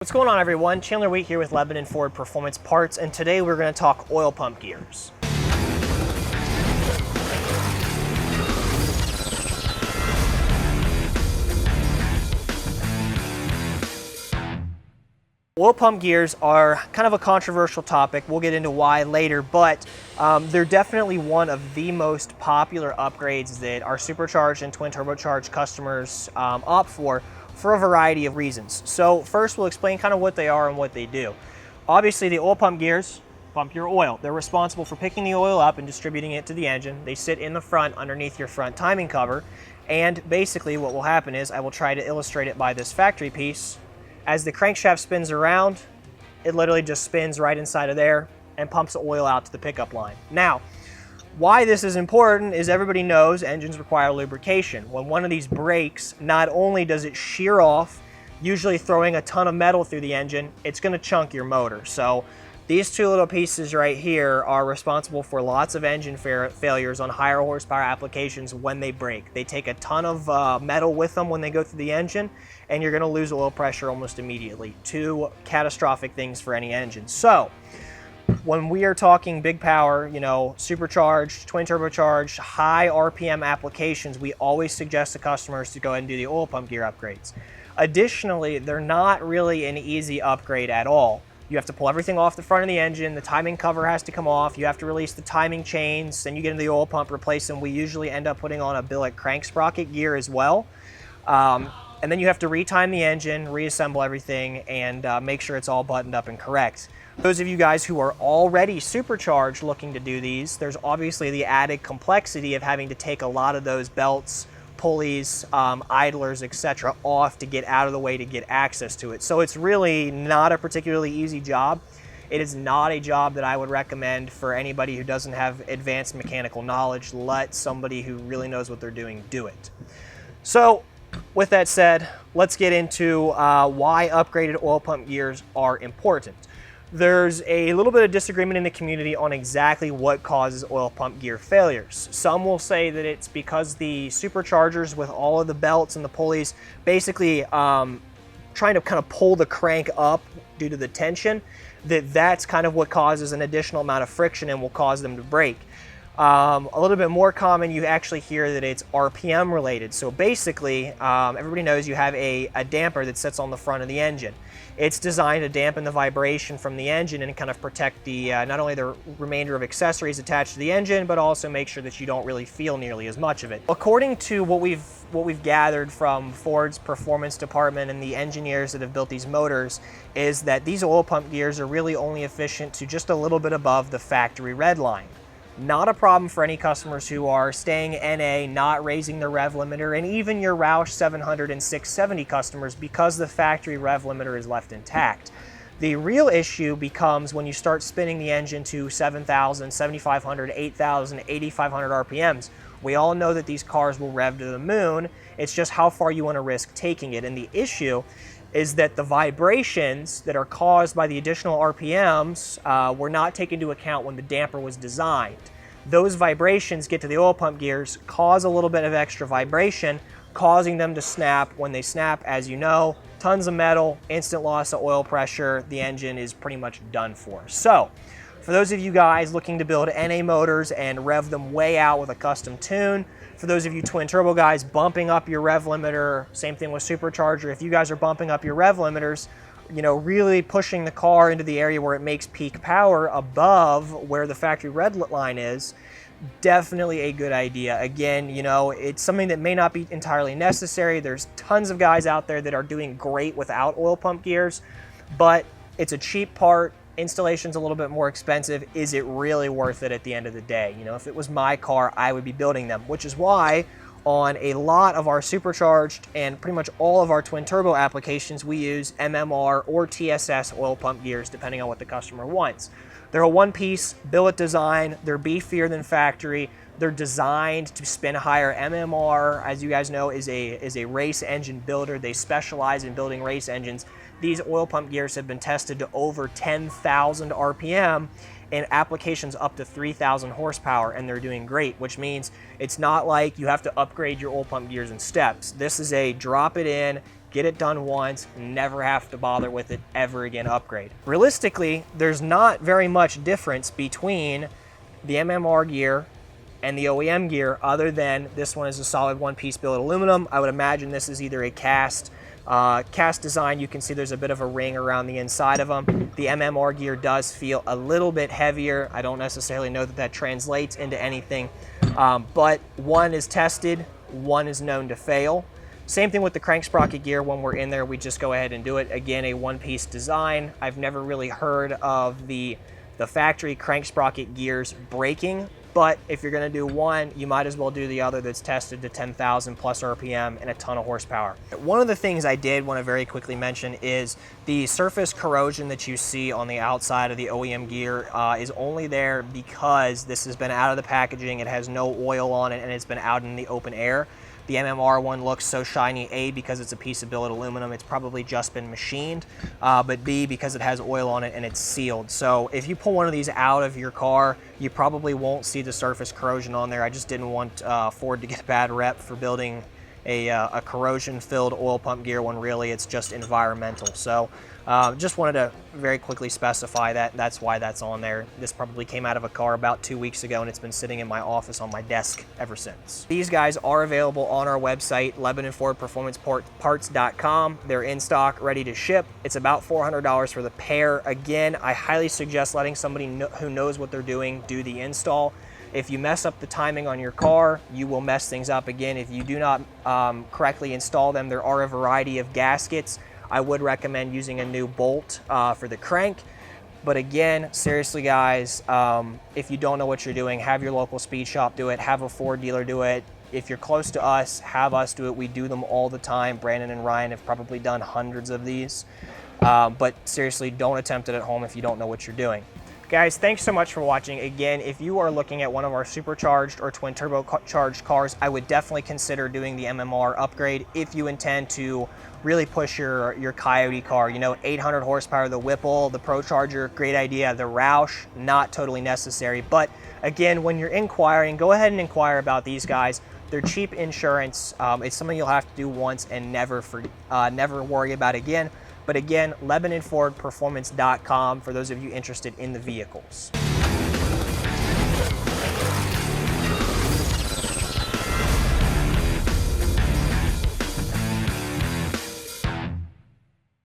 What's going on, everyone? Chandler Wheat here with Lebanon Ford Performance Parts, and today we're going to talk oil pump gears. Oil pump gears are kind of a controversial topic. We'll get into why later, but they're definitely one of the most popular upgrades that our supercharged and twin turbocharged customers opt for a variety of reasons. So first, we'll explain kind of what they are and what they do. Obviously, the oil pump gears pump your oil. They're responsible for picking the oil up and distributing it to the engine. They sit in the front underneath your front timing cover, and basically what will happen is, I will try to illustrate it by this factory piece. As the crankshaft spins around, it literally just spins right inside of there and pumps the oil out to the pickup line. Now, why this is important is everybody knows engines require lubrication. When one of these breaks, not only does it shear off, usually throwing a ton of metal through the engine, it's going to chunk your motor. So these two little pieces right here are responsible for lots of engine failures on higher horsepower applications when they break. They take a ton of metal with them when they go through the engine, and you're going to lose oil pressure almost immediately. Two catastrophic things for any engine. So when we are talking big power, supercharged, twin turbocharged, high RPM applications, we always suggest to customers to go ahead and do the oil pump gear upgrades. Additionally, they're not really an easy upgrade at all. You have to pull everything off the front of the engine, the timing cover has to come off, you have to release the timing chains, then you get into the oil pump, replace them. We usually end up putting on a billet crank sprocket gear as well. And then you have to retime the engine, reassemble everything, and make sure it's all buttoned up and correct. Those of you guys who are already supercharged looking to do these, there's obviously the added complexity of having to take a lot of those belts, pulleys, idlers, etc. off to get out of the way to get access to it. So it's really not a particularly easy job. It is not a job that I would recommend for anybody who doesn't have advanced mechanical knowledge. Let somebody who really knows what they're doing do it. So with that said, let's get into why upgraded oil pump gears are important. There's a little bit of disagreement in the community on exactly what causes oil pump gear failures. Some will say that it's because the superchargers with all of the belts and the pulleys basically trying to kind of pull the crank up due to the tension, that's kind of what causes an additional amount of friction and will cause them to break. A little bit more common, you actually hear that it's RPM related. So basically, everybody knows you have a damper that sits on the front of the engine. It's designed to dampen the vibration from the engine and kind of protect the not only the remainder of accessories attached to the engine, but also make sure that you don't really feel nearly as much of it. According to what we've gathered from Ford's performance department and the engineers that have built these motors, is that these oil pump gears are really only efficient to just a little bit above the factory red line. Not a problem for any customers who are staying NA, not raising their rev limiter, and even your Roush 700 and 670 customers, because the factory rev limiter is left intact. The real issue becomes when you start spinning the engine to 7,000, 7,500, 8,000, 8,500 RPMs. We all know that these cars will rev to the moon. It's just how far you want to risk taking it. And the issue is that the vibrations that are caused by the additional RPMs were not taken into account when the damper was designed. Those vibrations get to the oil pump gears, cause a little bit of extra vibration, causing them to snap. When they snap, as you know, tons of metal, instant loss of oil pressure, the engine is pretty much done for. So, for those of you guys looking to build NA motors and rev them way out with a custom tune, for those of you twin turbo guys bumping up your rev limiter, same thing with supercharger, if you guys are bumping up your rev limiters, really pushing the car into the area where it makes peak power above where the factory red line is, definitely a good idea. Again, it's something that may not be entirely necessary. There's tons of guys out there that are doing great without oil pump gears, but it's a cheap part. Installation's a little bit more expensive. Is it really worth it at the end of the day? If it was my car, I would be building them, which is why on a lot of our supercharged and pretty much all of our twin turbo applications, we use MMR or TSS oil pump gears, depending on what the customer wants. They're a one-piece billet design. They're beefier than factory. They're designed to spin higher. MMR, as you guys know, is a race engine builder. They specialize in building race engines. These oil pump gears have been tested to over 10,000 RPM in applications up to 3,000 horsepower, and they're doing great, which means it's not like you have to upgrade your oil pump gears in steps. This is a drop it in, get it done once, never have to bother with it ever again, upgrade. Realistically, there's not very much difference between the MMR gear and the OEM gear, other than this one is a solid one-piece billet aluminum. I would imagine this is either a cast design. You can see there's a bit of a ring around the inside of them. The MMR gear does feel a little bit heavier. I don't necessarily know that that translates into anything, but one is tested, one is known to fail. Same thing with the crank sprocket gear. When we're in there, we just go ahead and do it. Again, a one-piece design. I've never really heard of the factory crank sprocket gears breaking, but if you're gonna do one, you might as well do the other that's tested to 10,000 plus RPM and a ton of horsepower. One of the things I did want to very quickly mention is the surface corrosion that you see on the outside of the OEM gear is only there because this has been out of the packaging, it has no oil on it, and it's been out in the open air. The MMR one looks so shiny, A, because it's a piece of billet aluminum, it's probably just been machined, but B, because it has oil on it and it's sealed. So if you pull one of these out of your car, you probably won't see the surface corrosion on there. I just didn't want Ford to get a bad rep for building a corrosion-filled oil pump gear when really it's just environmental. So just wanted to very quickly specify that. That's why that's on there. This probably came out of a car about 2 weeks ago, and it's been sitting in my office on my desk ever since. These guys are available on our website, LebanonFordPerformanceParts.com. They're in stock, ready to ship. It's about $400 for the pair. Again, I highly suggest letting somebody who knows what they're doing do the install. If you mess up the timing on your car, you will mess things up again. If you do not correctly install them, there are a variety of gaskets. I would recommend using a new bolt for the crank. But again, seriously guys, if you don't know what you're doing, have your local speed shop do it, have a Ford dealer do it. If you're close to us, have us do it. We do them all the time. Brandon and Ryan have probably done hundreds of these. But seriously, don't attempt it at home if you don't know what you're doing. Guys, thanks so much for watching. Again, if you are looking at one of our supercharged or twin turbocharged cars, I would definitely consider doing the MMR upgrade if you intend to really push your Coyote car. You know, 800 horsepower, the Whipple, the ProCharger, great idea. The Roush, not totally necessary. But again, when you're inquiring, go ahead and inquire about these guys. They're cheap insurance. It's something you'll have to do once and never worry about again. But again, LebanonFordPerformance.com for those of you interested in the vehicles.